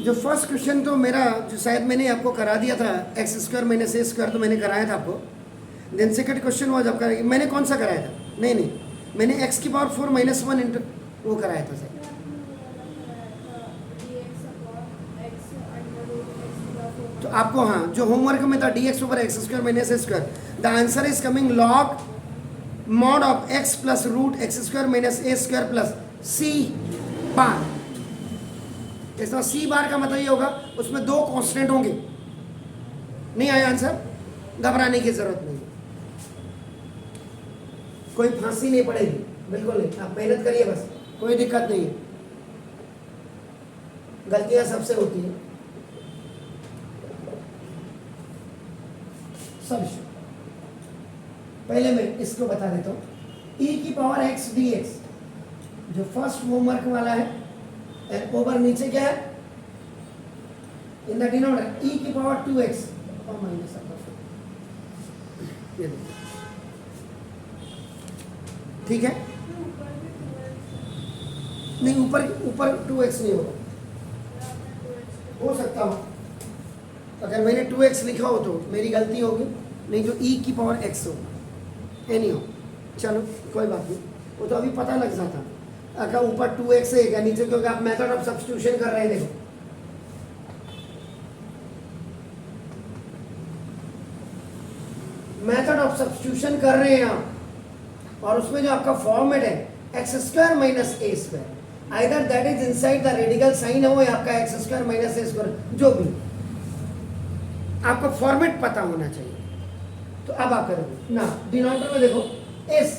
जो first question तो मेरा जो शायद मैंने आपको करा दिया था एक्स स्क्वायर माइनस ए स्क्वायर, तो मैंने कराया था आपको। देन सेकंड क्वेश्चन वाज आपका, मैंने कौन सा कराया था? नहीं, मैंने एक्स की पावर 4 माइनस 1 इंटू वो कराया था सर। तो आपको हाँ जो होमवर्क में था D X over x square minus A square, the answer is coming log mod of X plus root X square minus A square plus C bar. इसमें सी बार का मतलब ये होगा उसमें 2 कांस्टेंट होंगे। नहीं आया आंसर? घबराने की जरूरत नहीं, कोई फांसी नहीं पड़ेगी, बिल्कुल नहीं। आप मेहनत करिए बस, कोई दिक्कत नहीं है। गलतियां सबसे होती है, सब। पहले मैं इसको बता देता हूँ, e की पावर x dx जो फर्स्ट होमवर्क वाला है, एंड ओवर नीचे क्या है इन द डिनोमिनेटर e की पावर 2x और माइनस ये ठीक है। नहीं ऊपर 2x नहीं होगा, हो सकता हो अगर मैंने 2x लिखा हो तो मेरी गलती होगी, नहीं जो e की पावर x होगा एनी हो। चलो कोई बात नहीं, वो तो अभी पता लग जाता। अगर ऊपर 2x है क्या नीचे, क्योंकि आप मेथड ऑफ सब्स्टिट्यूशन कर रहे हैं। देखो मेथड ऑफ सब्स्टिट्यूशन कर रहे हैं आप, और उसमें जो आपका फॉर्मेट है x square minus A square, either that is inside the radical sign है वो आपका एक्स स्क्वायर माइनस ए स्क्वायर, जो भी आपको फॉर्मेट पता होना चाहिए। तो अब आप करोगे ना, डिनोमिनेटर में देखो इस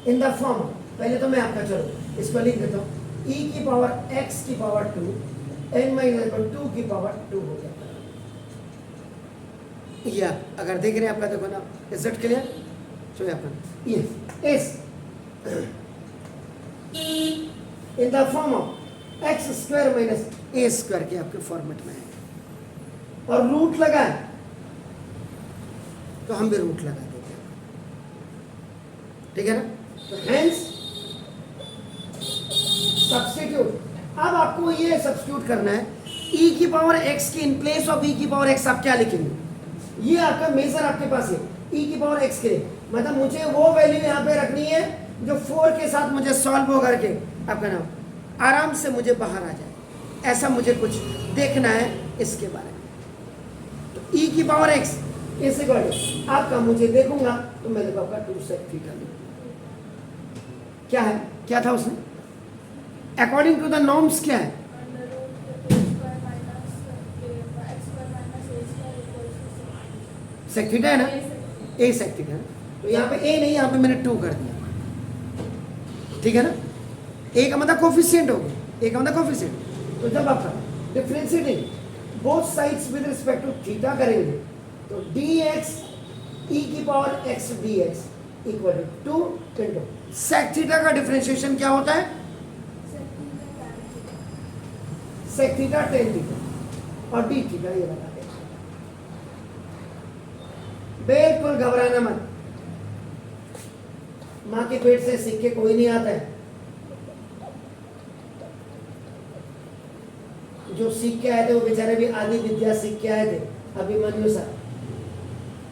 इन द फॉर्म, पहले तो मैं आपका चलो इसको लिख देता हूँ, e की पावर x की पावर 2 n माइनस 2 की पावर 2 हो गया। या अगर देख रहे हैं आपका देखो ना, इज इट क्लियर? चलो अपन ये इस in the form of x square minus A square के आपके फॉर्मेट में है, और रूट लगा है तो हम भी रूट लगा देते हैं, ठीक है ना। तो हेंस सब्स्टिट्यूट, अब आपको ये सब्स्टिट्यूट करना है e की पावर x की इन प्लेस ऑफ e की पावर x आप क्या लिखेंगे? ये आपका मेजर आपके पास है e की पावर x के लिए, मतलब मुझे वो वैल्यू यहाँ पे रखनी है जो 4 के साथ मुझे सॉल्व हो करके आपका नाम आराम से मुझे बाहर आ जाए, ऐसा मुझे कुछ देखना है इसके बारे में। तो e की पावर x इस आपका मुझे देखूंगा तो मैं देखो आपका 2 sec थीटा क्या है, क्या था उसमें अकॉर्डिंग टू द नॉर्म्स क्या है? सेक थीटा है ना, ए सेक थीटा। तो यहाँ पे ए नहीं, यहाँ पे मैंने 2 कर दिया, ठीक है ना। ए का मतलब कोफिशिएंट हो गया, ए का मतलब कोफिशिएंट। तो जब आपका differentiating both sides with respect to theta करेंगे तो dx e की power x dx equal to 2 into sec theta का डिफरेंशिएशन क्या होता है? सेक थीटा टेन थीटा और डी थीटा, ये बता दें। बिल्कुल घबराना मत, माँ के पेट से सीख के कोई नहीं आता है। जो सीख के आए थे वो बेचारे भी आधी विद्या सीख के आए थे, अभिमन्यु सर।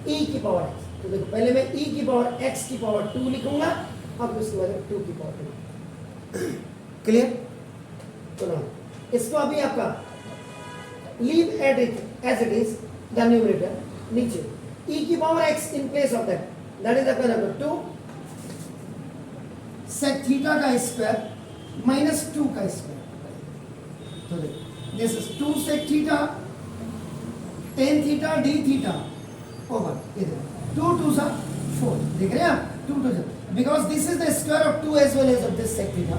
e की पावर x, तो देखो पहले मैं e की पावर x की पावर 2 लिखूंगा, अब उसके बाद 2 की पावर 2। क्लियर? तो ना इसको अभी आपका leave at it as it is the numerator, नीचे e की power x in place of that is आपका नंबर 2 सेक थीटा का स्क्वायर माइनस 2 का स्क्वायर। तो देखो this is 2 sec theta tan theta D theta over 2 2 सा 4, देख रहे हैं आप 2 2 सा, because this is the square of 2 as well as of this sec theta,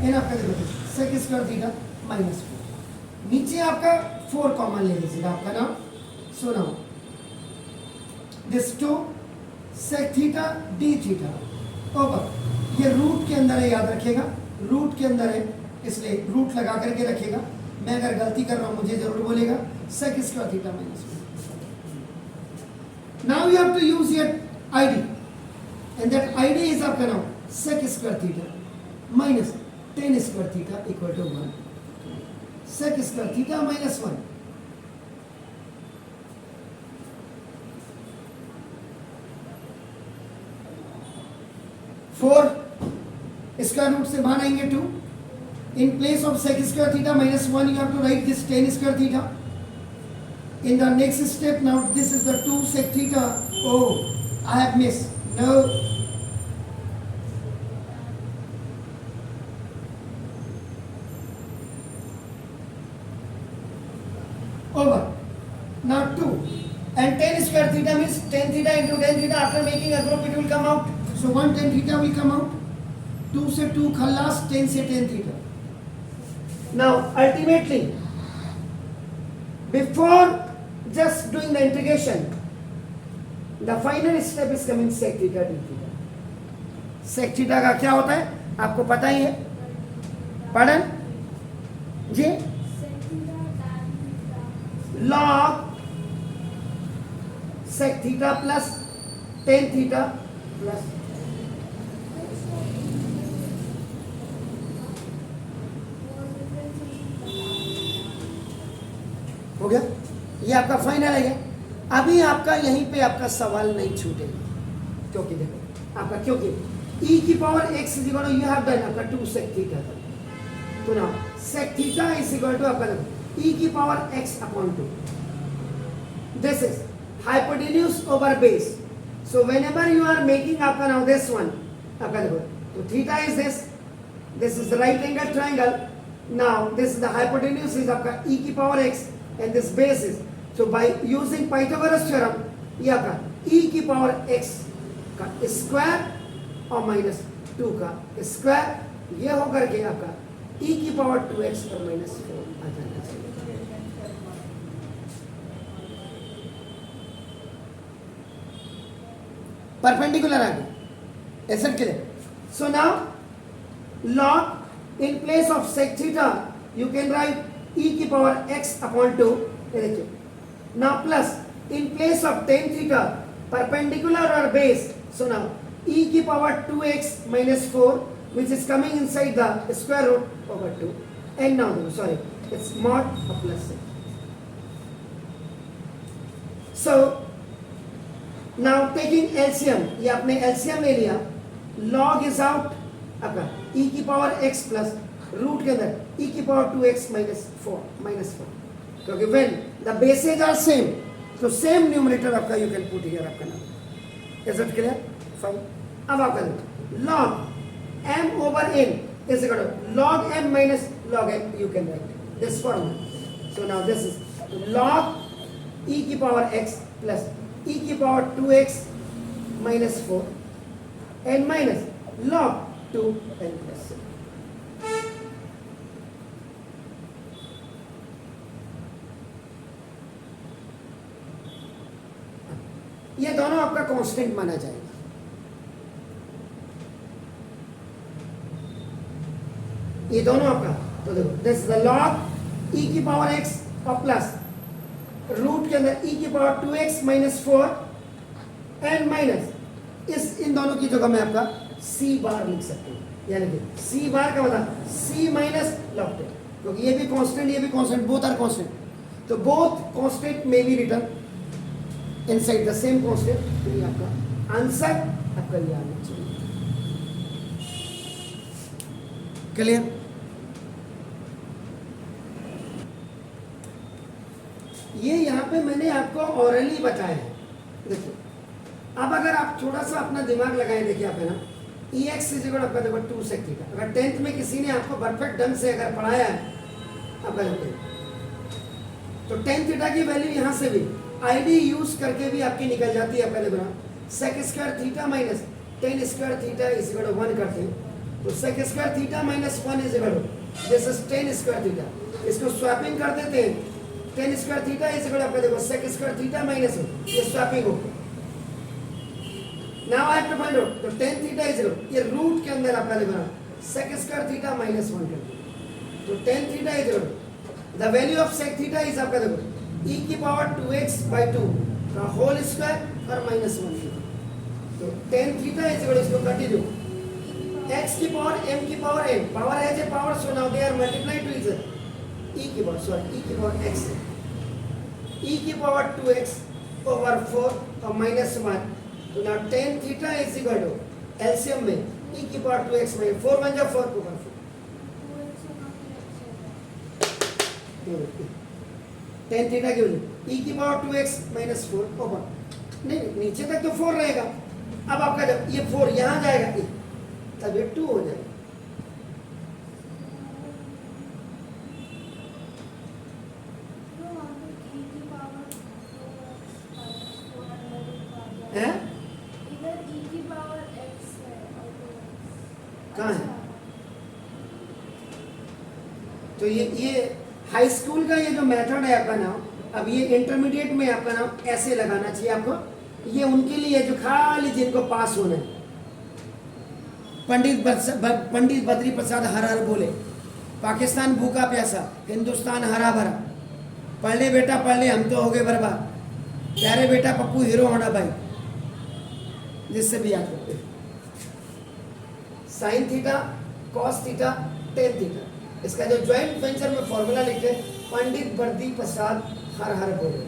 इन आपका देखो सेक स्क्वायर थीटा माइनस 4, नीचे आपका 4 कॉमन ले लीजिएगा आपका नाम। So now this 2 sec theta D theta over, ये रूट के अंदर है, याद रखिएगा रूट के अंदर है, इसलिए रूट लगा करके रखिएगा। मैं अगर गलती कर रहा हूं मुझे जरूर बोलेगा। Sec square theta minus 4। Now you have to use your ID, and that ID is आपका नाम sec square theta minus tan square theta equal to 1। Sec square theta minus 1 4 square root से बाहर आएंगे 2 in place of sec square theta minus 1 you have to write this tan square theta. In the next step now this is the 2 sec theta. Oh, I have missed. No. Over. Now 2 and tan square theta means tan theta into tan theta. After making a group it will come out. So 1 tan theta will come out. 2 से 2 खल्लास 10 से tan theta. Now ultimately before just doing the integration the final step is coming sec theta d theta. sec theta का क्या होता है आपको पता ही है. पढ़न जी log sec theta plus tan theta plus हो गया. ये आपका फाइनल है. अभी आपका यहीं पे आपका सवाल नहीं छूटेगा क्योंकि देखो आपका क्योंकि e की power x is equal to you have done आपका 2 sec थीटा था. तो ना sec theta is equal to आपका देखो e की power x upon 2. This is hypotenuse over base. So whenever you are making आपका नाउ दिस वन आपका देखो तो theta is this is the right angle triangle. Now this is the hypotenuse is आपका e की power x and this base is so by using Pythagoras theorem ये आपका e की power x का square और माइनस 2 का square ये होकर के आपका e की पावर 2x और माइनस 4 आ जाना चाहिए. परपेंडिकुलर आ गया ऐसा के लिए. So now log in place of sec theta you can write e की पावर x अपॉन 2. ये देखिए now plus in place of tan theta perpendicular or base. So now e की power 2x minus 4 which is coming inside the square root over 2 and now sorry it's mod of plus 6. So now taking LCM ये आपने LCM ले लिया. log is out आपका e की power x plus root के अंदर e की power 2x minus 4 क्योंकि when the bases are same तो सेम न्यूमरेटर आपका you can put here आपका नाम. Is it clear? Fine. अब आपका log m over n is equal to log m minus log n you can write this formula. So now this is log e की power x plus e की power 2x minus 4 and minus log 2n plus 6. ये दोनों आपका constant माना जाएगा. ये दोनों आपका तो देखो this is the log e की पावर x और प्लस रूट के अंदर e की power 2x minus 4 and minus इस इन दोनों की जगह मैं आपका c बार लिख सकता हूँ. यानी कि c बार का मतलब c माइनस log 2 क्योंकि ये भी कांस्टेंट ये भी कांस्टेंट बोथ आर कांस्टेंट. तो बोथ कांस्टेंट में be written inside the same constant. तो ये आपका आंसर आपका ये आना चाहिए. क्लियर? ये यहाँ पे मैंने आपको ऑरली बताया है. देखिए अब अगर आप थोड़ा सा अपना दिमाग लगाएं देखिए आप है ना ई एक्स इज इक्वल आपका देखो 2 sec थीटा. अगर 10th में किसी ने आपको परफेक्ट ढंग से अगर पढ़ाया है अब तो tan थीटा की वैल्यू यहाँ से भी आईडी यूज करके भी आपकी निकल जाती है. पहले बना sec square theta minus tan square theta is equal to 1 करते हैं तो sec square theta minus 1 is equal to this is tan square theta. इसको स्वैपिंग कर देते हैं. tan square theta is equal to आपका देखो sec स्क्वायर थीटा माइनस 1 ये स्वैपिंग हो. Now I have to find out तो tan थीटा इज इक्वल ये रूट के अंदर आपका देखो sec स्क्वायर थीटा माइनस 1 करते हैं तो tan theta is equal the value of sec theta is आपका देखो e की पावर 2x by 2 का होल स्क्वायर और माइनस 1 तो tan थीटा इज इक्वल इसको कंटिन्यू x की पावर m की पावर n पावर है J power so now they are multiplied to each other e की पावर x है, e की पावर 2x over 4 और -1, तो now tan theta is equal to LCM में e की पावर 2x में 4 बन जाए 4 को 4 tan थीटा की वैल्यू e की पावर 2x माइनस 4 ओवर, नहीं नीचे तक तो 4 रहेगा, अब आपका जब ये 4 यहाँ जाएगा e, तब ये 2 हो जाएगा। हैं? कहाँ है? तो ये हाई स्कूल का ये जो मेथड है आपका नाम, अब ये इंटरमीडिएट में आपका नाम ऐसे लगाना चाहिए आपको, ये उनके लिए जो खाली जिनको पास होना है। पंडित बद्री प्रसाद हर हर बोले, पाकिस्तान भूखा प्यासा, हिंदुस्तान हरा भरा, पढ़ ले बेटा पढ़ ले, हम तो हो गए बर्बाद, प्यारे बेटा पप्पू हीरो होना भाई, जिससे भी याद करते sine theta cos theta tan theta, इसका जो ज्वाइंट वेंचर में फॉर्मूला लिखते हैं पंडित बद्री प्रसाद हर हर बोले,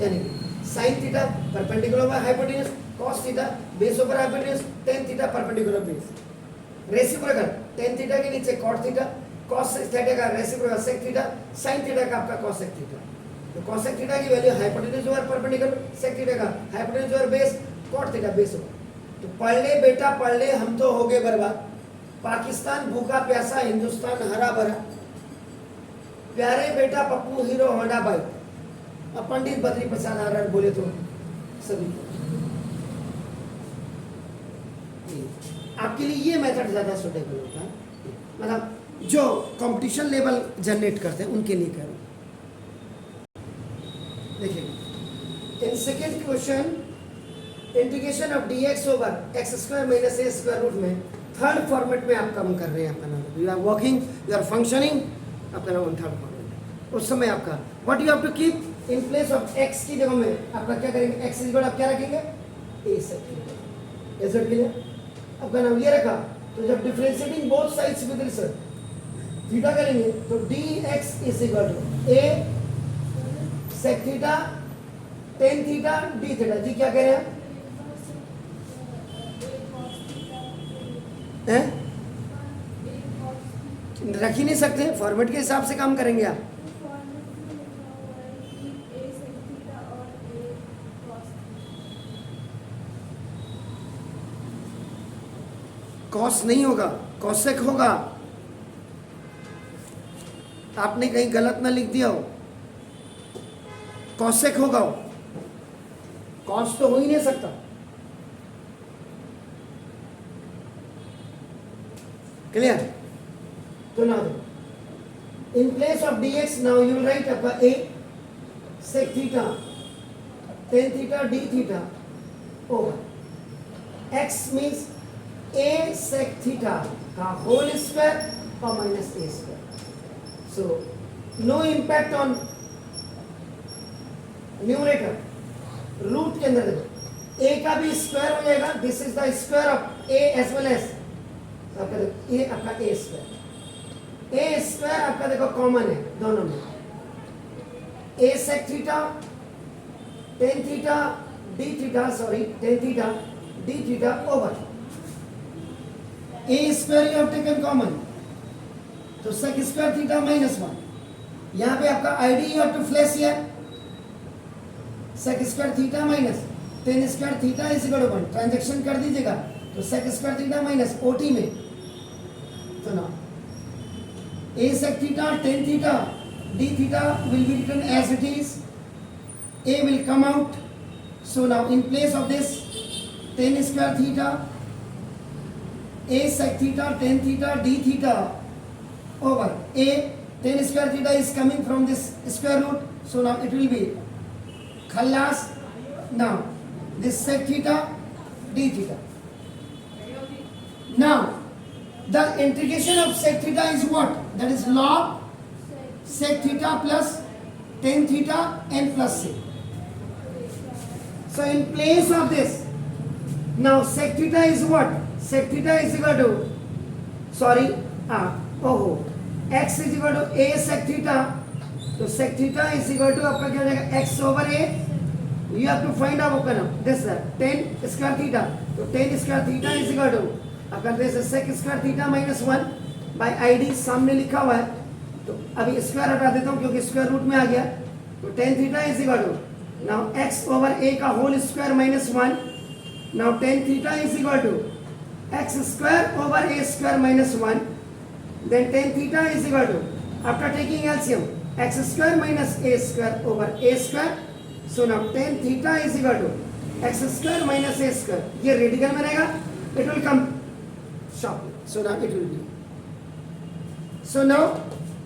यानी sine theta perpendicular over hypotenuse, cos theta base over hypotenuse, tan theta perpendicular base, reciprocal tan theta के नीचे कॉट थीटा, कॉस थीटा का reciprocal sec theta, sine theta का आपका कॉसेक थीटा। तो कॉसेक थीटा की value hypotenuse over perpendicular, sec theta का hypotenuse over base, cot theta base over. तो पढ़ ले बेटा पढ़ ले, हम तो हो गए बर्बाद, पाकिस्तान भूखा प्यासा, हिंदुस्तान हरा भरा, प्यारे बेटा पप्पू हीरो होंडा बाइक, अब पंडित बद्री प्रसाद हर हर बोले तो सभी आपके लिए ये मेथड ज्यादा सुटेबल होता है, मतलब जो कंपटीशन लेवल जनरेट करते हैं उनके लिए करो। देखिए इन second question integration of dx over x square minus A square root में थर्ड फॉर्मेट में आप काम कर रहे हैं, आपका नाम you are working you are functioning, आपका नाम थर्ड फॉर्मेट। उस समय आपका what you have to keep in place of x की जगह में आपका क्या करेंगे, x इज इक्वल आप क्या रखेंगे a sec is it clear, आपका नाम ये रखा। तो जब differentiating both sides with respect theta करेंगे तो dx is equal to a sec theta tan theta d theta, जी क्या कह रहे हैं हैं? रख ही नहीं सकते, फॉर्मेट के हिसाब से काम करेंगे आप। कॉस नहीं होगा, कॉसेक होगा, आपने कहीं गलत ना लिख दिया हो, कॉसेक होगा, कॉस तो हो ही नहीं सकता। क्लियर? तो now in place of dx now you will write up a sec theta tan theta d theta over x means a sec theta का whole square और minus a square, so no impact on numerator, root के अंदर देखो a का भी square हो जाएगा, this is the square of a as well as ये आपका ए स्क्वायर आपका देखो कॉमन है दोनों में, A sec theta tan theta D theta sorry tan theta D theta over A square you have taken common, तो सेक स्क्वायर थीटा माइनस 1, यहाँ पे आपका ID you have to flash here, sec square theta minus tan square theta is equal to 1, transaction कर दीजिएगा तो sec square theta minus ओटी में, तो ना a sec theta tan theta d theta will be written as it is, a will come out, so now in place of this tan square theta a sec theta tan theta d theta over a tan square theta is coming from this square root, so now it will be khalas, now this sec theta d theta, now the integration of sec theta is what? That is log sec theta plus tan theta and plus c. So in place of this, now sec theta is what? Sec theta is equal to, sorry, x is equal to a sec theta, तो sec theta is equal to आपका क्या हो जाएगा x over a, you have to find out okay ना this 10 square theta, तो 10 square theta is equal to आपका this sec square theta minus 1 by id सामने लिखा हुआ है, तो अभी स्क्वायर हटा देता हूँ क्योंकि स्क्वायर रूट में आ गया, तो tan theta is equal to now x over a का whole square minus 1, now tan theta is equal to x square over a square minus 1, then tan theta is equal to, after taking LCM, x square minus a square over a square, so now tan theta is equal to x square minus a square, ये radical में रहेगा, it will come sharply, so now it will be, so now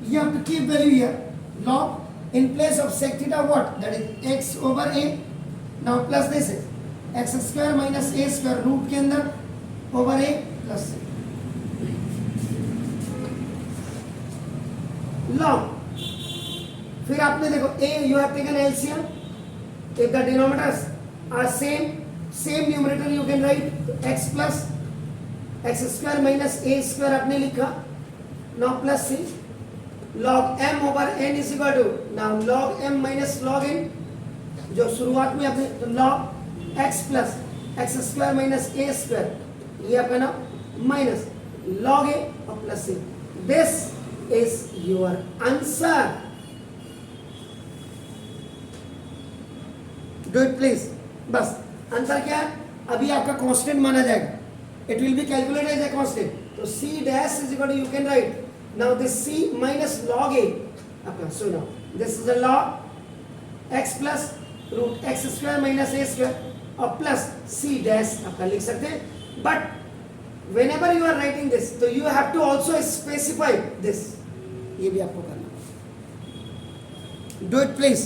you have to keep value here, log in place of sec theta what, that is x over a, now plus this is x square minus a square root के अंदर over a plus log, फिर आपने देखो a you have taken LCM, if the denominators are same numerator you can write x plus x square minus a square आपने लिखा, now plus c log m over n is equal to, now log m minus log n, जो शुरुआत में आपने तो log x plus x square minus a square, ये आपका ना माइनस log a और plus c, this is your answer, do it please, बस आंसर क्या है, अभी आपका कांस्टेंट माना जाएगा, it will be calculated as a constant, तो c dash is equal to you can write now this c minus log a आपका, so now this is a log x plus root x square minus a square और plus c dash आपका लिख सकते हैं, but whenever you are writing this तो you have to also specify this, ये भी आपको करना, do it please.